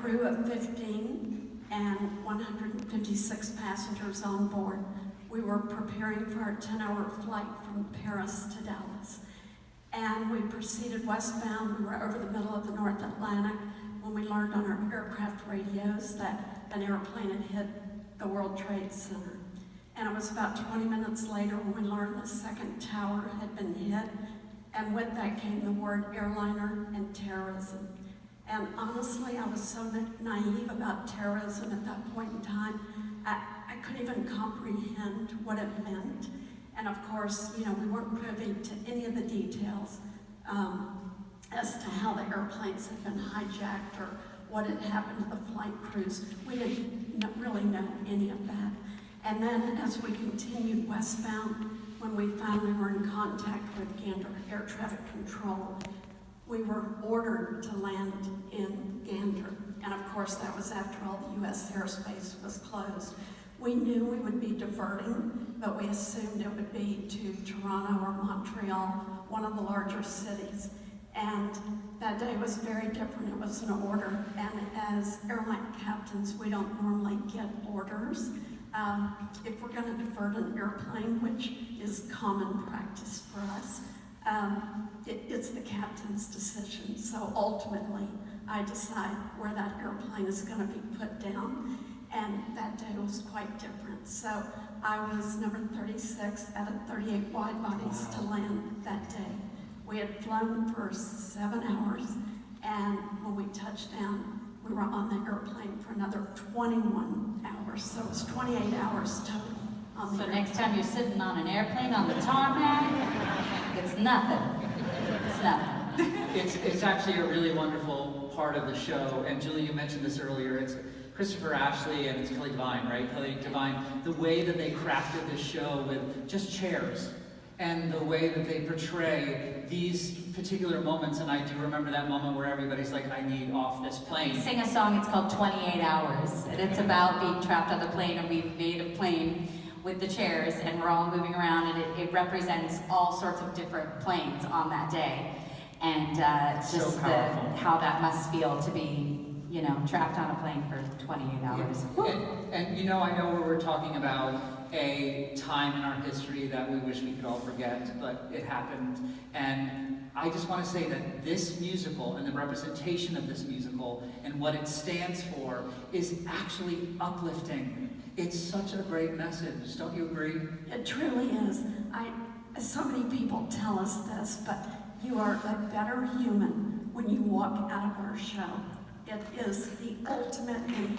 crew of 15 and 156 passengers on board. We were preparing for our 10-hour flight from Paris to Dallas. And we proceeded westbound. We were over the middle of the North Atlantic when we learned on our aircraft radios that an airplane had hit the World Trade Center. And it was about 20 minutes later when we learned the second tower had been hit, and with that came the word airliner and terrorism. And honestly, I was so naive about terrorism at that point in time, I couldn't even comprehend what it meant. And of course, we weren't privy to any of the details as to how the airplanes had been hijacked or what had happened to the flight crews. We didn't really know any of that. And then as we continued westbound, when we finally were in contact with Gander Air Traffic Control, we were ordered to land in Gander. And of course, that was after all the US airspace was closed. We knew we would be diverting, but we assumed it would be to Toronto or Montreal, one of the larger cities. And that day was very different. It was an order. And as airline captains, we don't normally get orders. If we're going to divert an airplane, which is common practice for us, it's the captain's decision. So ultimately, I decide where that airplane is going to be put down. And that day was quite different. So I was number 36 out of 38 wide bodies to land that day. We had flown for 7 hours, and when we touched down, we were on the airplane for another 21 hours. So it was 28 hours total on the airplane. Next time you're sitting on an airplane on the tarmac, it's nothing. It's nothing. It's actually a really wonderful part of the show, and Julie, you mentioned this earlier. It's Christopher Ashley and it's Kelly Devine, right? Kelly Devine, the way that they crafted this show with just chairs and the way that they portray these particular moments, and I do remember that moment where everybody's like, I need off this plane. We sing a song, it's called 28 Hours, and it's about being trapped on the plane, and we've made a plane with the chairs, and we're all moving around, and it represents all sorts of different planes on that day. And just so powerful. how that must feel to be, trapped on a plane for 28 hours. And I know we're talking about a time in our history that we wish we could all forget, but it happened. And I just want to say that this musical and the representation of this musical and what it stands for is actually uplifting. It's such a great message, don't you agree? It truly is. So many people tell us this, but you are a better human when you walk out of our show. It is the ultimate in